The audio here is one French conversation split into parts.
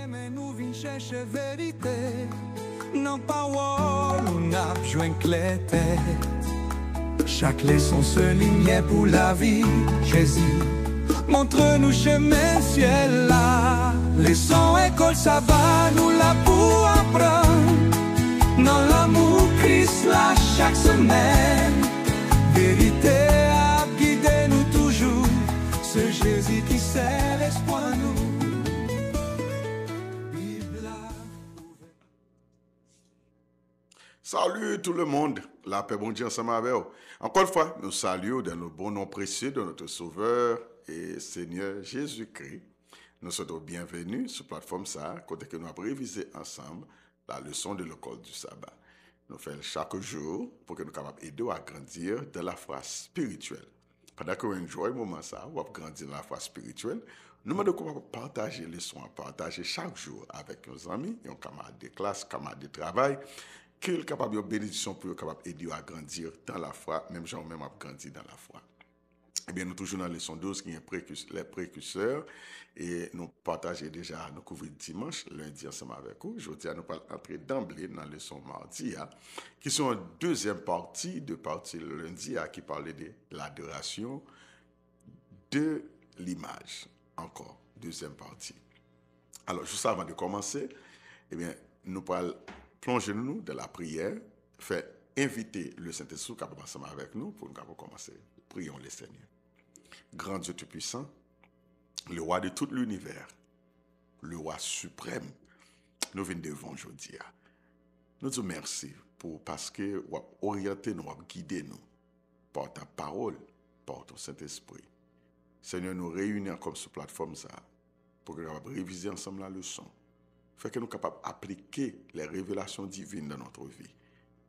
Mais nous vînes chercher vérité. Non parole, nous n'a besoin que les têtes. Chaque leçon se lignait pour la vie. Jésus, montre-nous chemin ciel là. Leçon école, ça va nous là pour apprendre. Dans l'amour Christ là chaque semaine. Vérité à guider nous toujours. Ce Jésus qui sait l'espoir nous. Salut tout le monde, la paix bon Dieu ensemble avec vous. Encore une fois, nous saluons dans le bon nom précieux de notre Sauveur et Seigneur Jésus-Christ. Nous sommes bienvenus sur la plateforme ça, côté que nous avons révisé ensemble la leçon de l'école du sabbat. Nous faisons chaque jour pour que nous soyons capables d'aider à grandir dans la foi spirituelle. Pendant que nous enjoyons le moment ça, ou à grandir dans la foi spirituelle, nous devons partager les leçons, partager chaque jour avec nos amis, nos camarades de classe, camarades de travail, qui est capable de bénédiction pour capable aider à grandir dans la foi, même gens même à grandir dans la foi. Eh bien, nous toujours dans la leçon 12 qui est les précurseurs et nous partageons déjà, nous couvrons dimanche, lundi ensemble avec vous. Aujourd'hui, nous allons entrer d'emblée dans la leçon mardi, qui sont en deuxième partie de partie lundi, qui parlait de l'adoration de l'image. Encore, deuxième partie. Alors, juste avant de commencer, eh bien, nous allons plongez-nous dans la prière, fait inviter le Saint-Esprit qui va ensemble avec nous pour nous commencer. Prions le Seigneur. Grand Dieu Tout-Puissant, le roi de tout l'univers, le roi suprême, nous venons devant aujourd'hui. Nous te remercions parce que vous avez orienté nous, vous avez guidé nous par ta parole, par ton Saint-Esprit. Seigneur, nous réunissons comme sur plateforme ça pour que nous puissions réviser ensemble la leçon. Fait que nous sommes capables d'appliquer les révélations divines dans notre vie,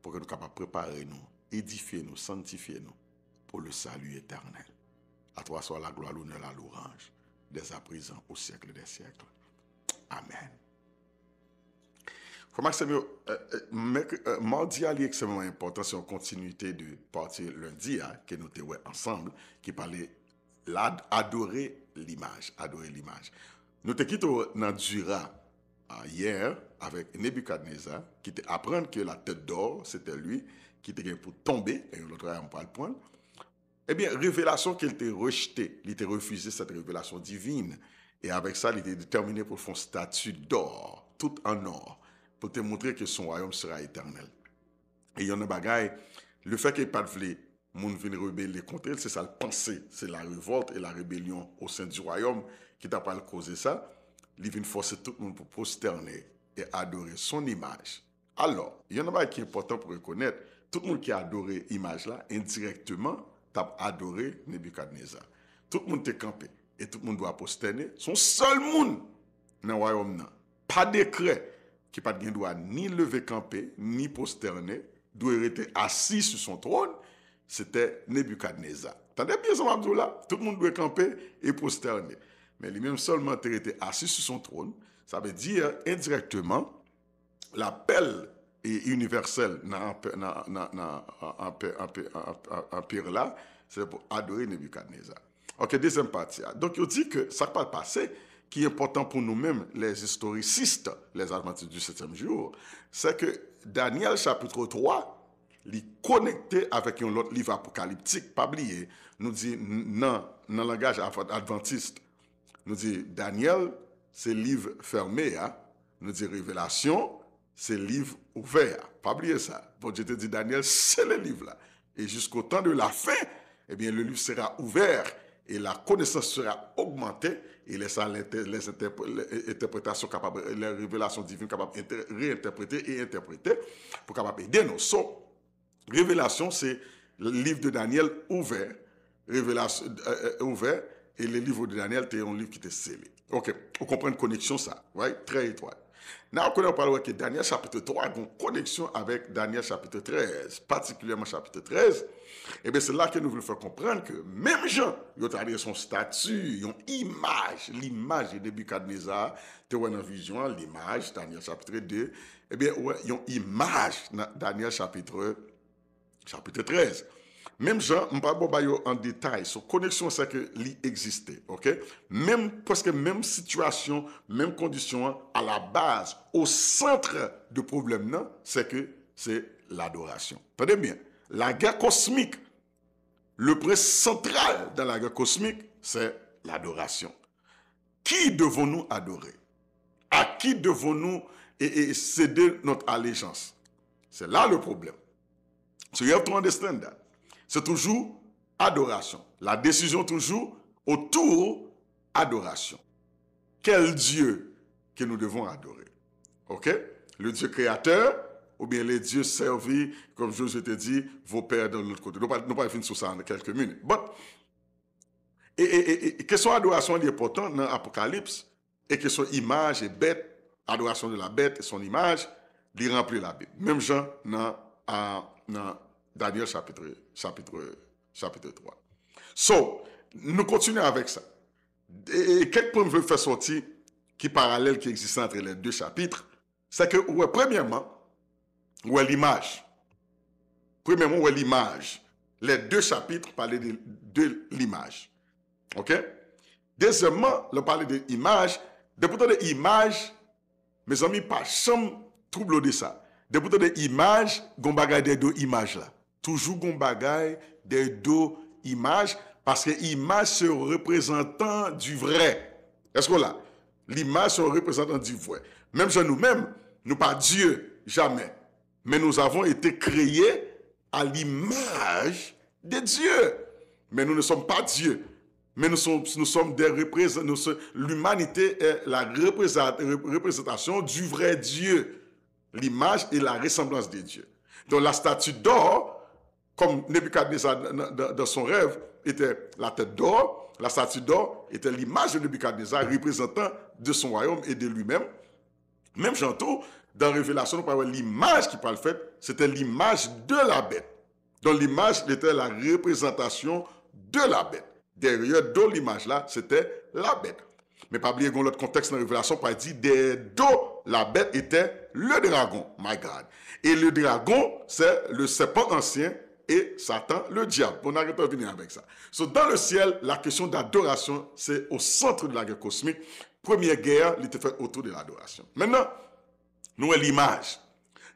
pour que nous soyons capables de préparer nous, édifier nous, sanctifier nous pour le salut éternel. À toi soit la gloire, l'honneur, la louange, dès à présent au siècle des siècles. Amen. Mardi est extrêmement important, c'est une continuité de partie lundi que nous avons ensemble, qui parlait d'adorer l'image. Adorer l'image. Nous te quittons dans Dura hier avec Nebuchadnezzar qui te apprendre que la tête d'or c'était lui qui était pour tomber et l'autre on pas le prendre. Eh bien révélation qu'il était rejeté, il était refusé cette révélation divine et avec ça il était déterminé pour faire une statue d'or tout en or pour te montrer que son royaume sera éternel. Et il y en a bagaille le fait qu'il pas de moun venir rebeller contre elle, c'est ça le pensée, c'est la révolte et la rébellion au sein du royaume qui t'a pas causé ça. Il vient forcer tout le monde pour prosterner et adorer son image. Alors, il y en a qui est important pour reconnaître, tout le monde qui a adoré l'image là, indirectement, t'a adoré Nebuchadnezzar. Tout le monde est campé et tout le monde doit prosterner. Son seul monde dans le royaume, pas décret qui pas de droit ni lever camper, ni prosterner, doit rester assis sur son trône, c'était Nebuchadnezzar. T'entendez bien ça, Abdullah? Tout le monde doit camper et prosterner. Mais lui-même seulement était assis sur son trône. Ça veut dire indirectement, l'appel universel dans l'empire là, c'est pour adorer Nebuchadnezzar. Ok, deuxième partie. Donc, il dit que ça va passer, qui est important pour nous-mêmes, les historicistes, les adventistes du 7e jour, c'est que Daniel chapitre 3, il connecté avec un autre livre apocalyptique, pas oublier, nous dit dans le langage adventiste, nous dit Daniel, c'est livre fermé, nous dit Révélation, c'est livre ouvert. Pas oublier ça. Bon, je te dis Daniel, c'est le livre là. Et jusqu'au temps de la fin, eh bien, le livre sera ouvert et la connaissance sera augmentée et les interprétations capables, les révélations divines capables de réinterpréter et interpréter pour capables aider nous. So, Révélation, c'est le livre de Daniel ouvert. Révélation ouvert. Et le livre de Daniel, c'est un livre qui était scellé. Ok, on comprend une connexion ça, right? Très étroite. Now, on parle que Daniel chapitre 3 a une connexion avec Daniel chapitre 13, particulièrement chapitre 13. Et bien, c'est là que nous voulons faire comprendre que même Jean, il a adressé son statut, une image, l'image de Nebuchadnezzar, tu vois dans la vision, l'image, Daniel chapitre 2. Eh bien, il y a une image dans Daniel chapitre 13. Même Jean, je ne parle pas en détail, sur connexion, c'est que l'existait, ok? Même, presque même situation, même condition, à la base, au centre du problème, non, c'est que c'est l'adoration. Tenez bien, la guerre cosmique, le point central dans la guerre cosmique, c'est l'adoration. Qui devons-nous adorer? À qui devons-nous céder notre allégeance? C'est là le problème. So you have to understand that. C'est toujours adoration. La décision toujours autour adoration. Quel Dieu que nous devons adorer? Ok? Le Dieu créateur ou bien les dieux servis, comme je te dis, vos pères de l'autre côté. Nous ne pas finir sur ça en quelques minutes. But, question adoration est importante dans l'Apocalypse et question image et bête, adoration de la bête et son image, il remplit la Bible. Même Jean dans Daniel chapitre 3. So, nous continuons avec ça. Et quelques points que je veux faire sortir qui parallèle qui existe entre les deux chapitres, c'est que, premièrement, où est l'image. Premièrement, où est l'image. Les deux chapitres parlaient de l'image. OK? Deuxièmement, on parle de l'image. Depuis de l'image, mes amis, pas chambre trouble de ça. Depuis de l'image, gon bagay des deux images là. Toujours gon bagay des deux images parce que l'image c'est un représentant du vrai. Est-ce que là? L'image c'est un représentant du vrai. Même chez nous-mêmes, nous pas Dieu, jamais. Mais nous avons été créés à l'image de Dieu. Mais nous ne sommes pas Dieu. Mais nous sommes des représentants. L'humanité est la représentation du vrai Dieu. L'image et la ressemblance de Dieu. Donc la statue d'or, comme Nebuchadnezzar dans son rêve, était la tête d'or. La statue d'or était l'image de Nebuchadnezzar, représentant de son royaume et de lui-même. Même Janto, dans Révélation, nous parlons de l'image qui parle fait, c'était l'image de la bête. Donc l'image était la représentation de la bête. Derrière de l'image là, c'était la bête. Mais pas oublier l'autre contexte dans la Révélation, par dit, derrière la bête était le dragon, my God. Et le dragon, c'est le serpent ancien et Satan, le diable. On n'arrête pas de venir avec ça. So, dans le ciel, la question d'adoration, c'est au centre de la guerre cosmique. Première guerre, elle était faite autour de l'adoration. Maintenant, nous avons l'image.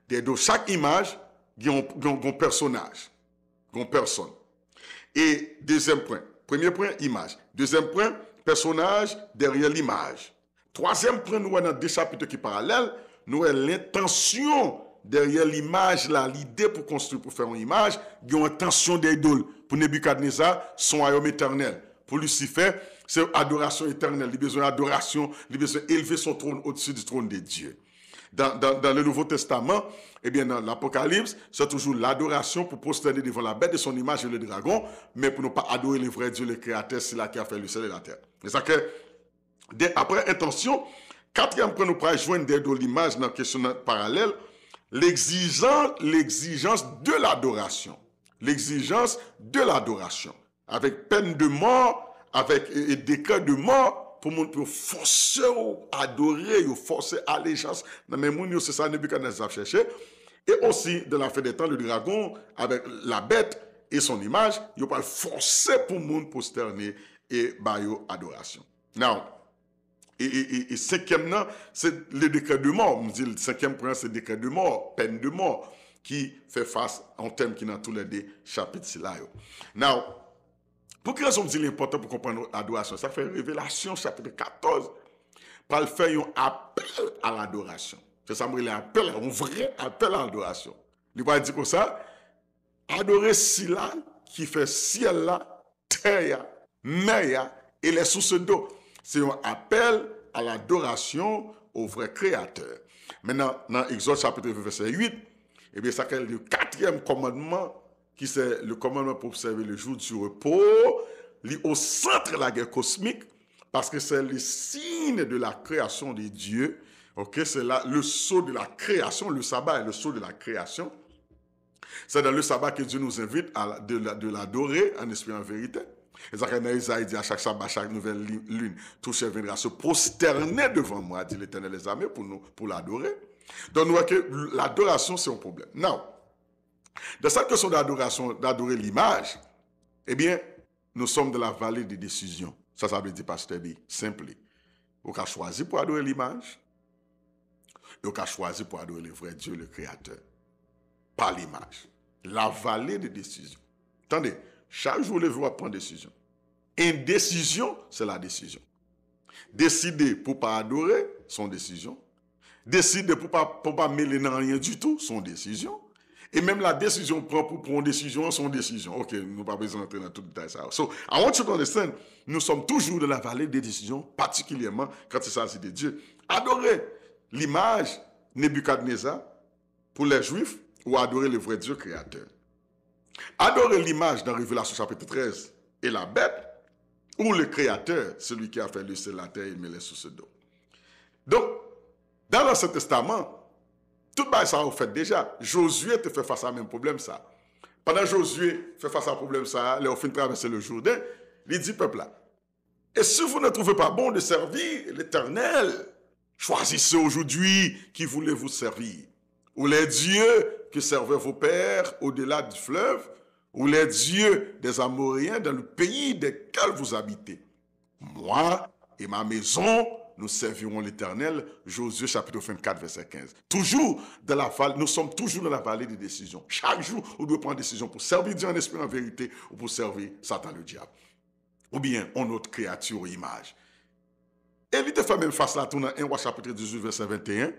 Dans chaque image, il y a un personnage, une personne. Et deuxième point. Premier point, image. Deuxième point, personnage derrière l'image. Troisième point, nous avons deux chapitres qui parallèles. Nous avons l'intention derrière l'image, là, l'idée pour construire, pour faire une image. Il y a une intention d'idole. Pour Nebuchadnezzar, son royaume éternel. Pour Lucifer, c'est adoration éternelle. Il a besoin d'adoration, il a besoin d'élever son trône au-dessus du trône de Dieu. Dans le Nouveau Testament, eh bien, dans l'Apocalypse, c'est toujours l'adoration pour prosterner devant la bête de son image et le dragon, mais pour ne pas adorer le vrai Dieu, le créateur, c'est là qui a fait le ciel et la terre. C'est ça que, après intention, quatrième point, nous pourrons joindre de l'image dans la question parallèle, l'exigence de l'adoration. L'exigence de l'adoration. Avec peine de mort, avec décret de mort, pour forcer à adorer, forcer allégeance. Dans les gens, c'est ça, Nebuchadnezzar cherché. Et aussi, dans la fin des temps, le dragon, avec la bête et son image, il va forcer pour le monde prosterner et bailler adoration. Now, et cinquième, c'est le décret de mort. On dit le cinquième point, c'est le décret de mort, peine de mort, qui fait face à un thème qui est dans tous les deux chapitres. Now, pour quelle raison on dit l'important pour comprendre l'adoration? Ça fait Révélation chapitre 14. Pour le faire un appel à l'adoration. C'est ça, un vrai appel à l'adoration. Il va dire comme ça, adorer Sila qui fait ciel là, terre, mer et les sources d'eau. C'est un appel à l'adoration au vrai créateur. Maintenant, dans Exode chapitre verset 8, eh bien, ça c'est le quatrième commandement qui c'est le commandement pour observer le jour du repos, au centre de la guerre cosmique, parce que c'est le signe de la création de Dieu. Ok, c'est là le sceau de la création, le sabbat est le sceau de la création. C'est dans le sabbat que Dieu nous invite de l'adorer en esprit et en vérité. Et ça, quand Isaïe dit à chaque sabbat, chaque nouvelle lune, tout chef viendra se prosterner devant moi, dit l'Éternel des armées, pour l'adorer. Donc, nous voyons que l'adoration, c'est un problème. Now, Dans cette question d'adoration, d'adorer l'image, eh bien, nous sommes dans la vallée des décisions. Ça veut dire, Pasteur B, simple. Vous avez choisi pour adorer l'image, et vous avez choisi pour adorer le vrai Dieu, le Créateur. Pas l'image. La vallée des décisions. Attendez, chaque jour, vous prendre une décision. Une décision, c'est la décision. Décider pour ne pas adorer, son décision. Décider pour ne pas mêler dans rien du tout, son décision. Et même la décision pour prendre une décision, son décision. Ok, nous n'avons pas besoin d'entrer dans tout le détail. So, I want you to understand, nous sommes toujours dans la vallée des décisions, particulièrement quand il s'agit de Dieu. Adorer l'image Nebuchadnezzar pour les Juifs ou adorer le vrai Dieu créateur. Adorer l'image dans Révélation chapitre 13 et la bête ou le créateur, celui qui a fait le ciel, la terre et les sous ce dos. Donc, dans l'Ancien Testament, tout ça a fait déjà. Josué te fait face à même problème ça. Pendant Josué fait face à un problème ça, il a fin de traverser le Jourdain, il dit peuple là. Et si vous ne trouvez pas bon de servir l'Éternel, choisissez aujourd'hui qui voulez vous servir. Ou les dieux que servaient vos pères au-delà du fleuve, ou les dieux des Amoréens dans le pays desquels vous habitez. Moi et ma maison, nous servirons l'Éternel. Josué chapitre 24, verset 15. Toujours dans la vallée, nous sommes toujours dans la vallée des décisions. Chaque jour, on doit prendre une décision pour servir Dieu en esprit en vérité ou pour servir Satan le diable. Ou bien on autre créature ou image. Et il te fait même face là, dans 1 Roi chapitre 18, verset 21.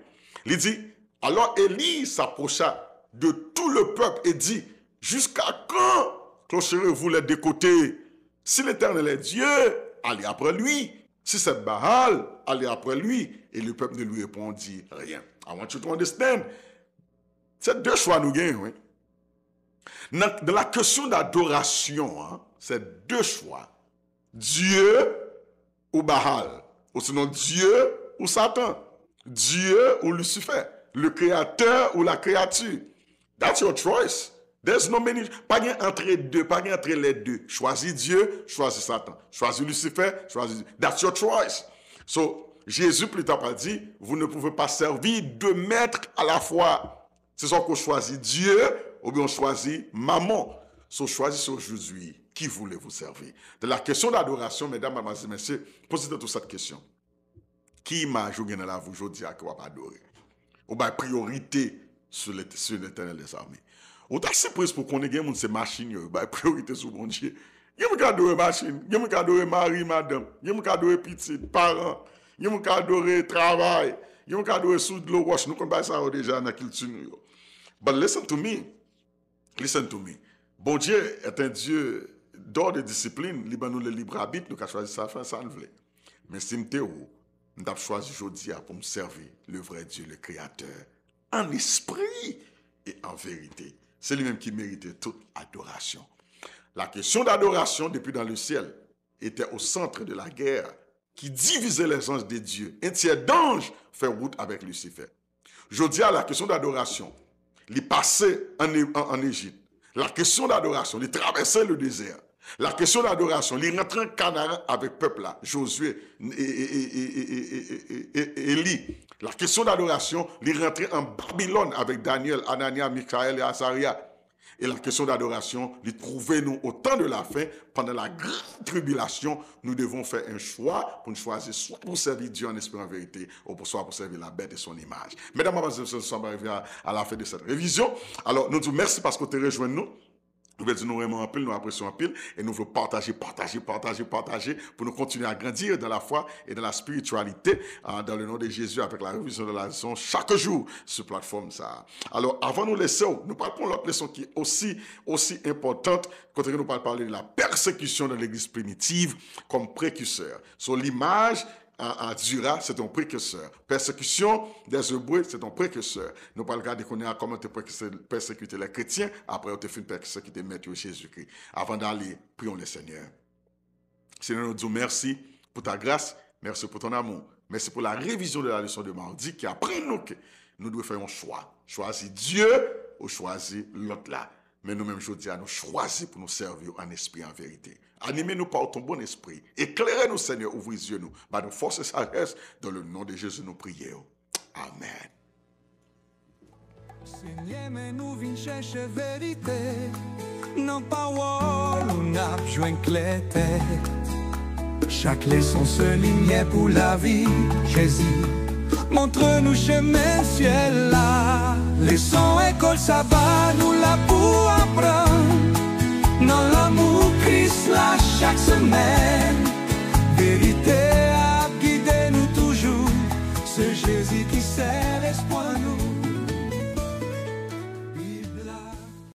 Il dit, alors Élie s'approcha de tout le peuple et dit, jusqu'à quand clocherez-vous les deux côtés? Si l'Éternel est Dieu, allez après lui. Si c'est Baal, allez après lui. Et le peuple ne lui répondit rien. I want you to understand. C'est deux choix nous gagnons. Oui? Dans la question d'adoration, hein, c'est deux choix. Dieu ou Baal. Ou sinon Dieu ou Satan. Dieu ou Lucifer. Le créateur ou la créature. That's your choice. There's no many. Pas rien entre deux, pas rien entre les deux. Choisis Dieu, choisis Satan. Choisis Lucifer, choisis Dieu. That's your choice. So, Jésus plus tard a dit, vous ne pouvez pas servir deux maîtres à la fois. C'est soit qu'on choisit Dieu ou bien on choisit maman. So, choisissez aujourd'hui qui voulez-vous servir. De la question d'adoration, mesdames, mademoiselles, messieurs, posez-vous toute cette question. Qui image vous gagnez là vous aujourd'hui à quoi adorer? Ou bien priorité sur l'Éternel des armées. On t'a surprise pour qu'on ait des ces machines, bah priorité sur mon Dieu. Il y a un adorer machine, il y a un adorer mari, madame, il y a un adorer petit, parents, il y a un adorer travail, il y a un adorer sous de l'eau wash. Nous connaissons ça déjà dans la culture. But listen to me. Listen to me. Bon Dieu est un Dieu d'ordre de discipline, nous le libre arbitre, nous avons choisi ça, faire ça nous voulons. Mais si nous avons choisi aujourd'hui pour me servir le vrai Dieu, le Créateur, en esprit et en vérité. C'est lui-même qui méritait toute adoration. La question d'adoration, depuis dans le ciel, était au centre de la guerre qui divisait les anges de Dieu. Un tiers d'anges fait route avec Lucifer. Je dis à la question d'adoration, il passait en Égypte. La question d'adoration, il traversait le désert. La question d'adoration, il rentrait en Canaan avec le peuple là, Josué et Élie. La question d'adoration, il rentrait en Babylone avec Daniel, Anania, Michaël et Azaria. Et la question d'adoration, il trouvait nous au temps de la fin, pendant la grande tribulation, nous devons faire un choix pour nous choisir soit pour servir Dieu en esprit en vérité, ou soit pour servir la bête et son image. Mesdames, mesdames, nous sommes arrivés à la fin de cette révision. Alors, nous disons merci parce que tu as rejoint nous. Nous voulons dire nous vraiment en pile, nous apprécions en pile et nous voulons partager pour nous continuer à grandir dans la foi et dans la spiritualité dans le nom de Jésus avec la révision de la leçon chaque jour sur plateforme ça. Alors avant de nous laisser, nous parlons de l'autre leçon qui est aussi importante quand nous parler de la persécution de l'église primitive comme précurseur. Sur l'image Dura, c'est ton précurseur. Persécution des Hébreux, c'est ton précurseur. Nous parlons de connaître comment tu persécuter les chrétiens, après on te fait persécuter Maître Jésus-Christ. Avant d'aller, prions le Seigneur. Seigneur, nous disons merci pour ta grâce, merci pour ton amour, merci pour la révision de la leçon de mardi qui apprend nous que nous devons faire un choix. Choisir Dieu ou choisir l'autre là. Mais nous-mêmes, je dis à nous choisir pour nous servir en esprit, en vérité. Animez-nous par ton bon esprit. Éclairez-nous, Seigneur, ouvrez les yeux nous. Par nos forces et sagesse, dans le nom de Jésus, nous prions. Amen. Seigneur, mais nous venons chercher vérité. Non, parole, on a besoin clair. Chaque leçon se ligne pour la vie, Jésus. Montre-nous chemin ciel là. Leçon école, ça va nous là pour apprendre. Dans l'amour Christ là chaque semaine. Vérité à guider nous toujours. C'est Jésus qui sert l'espoir nous.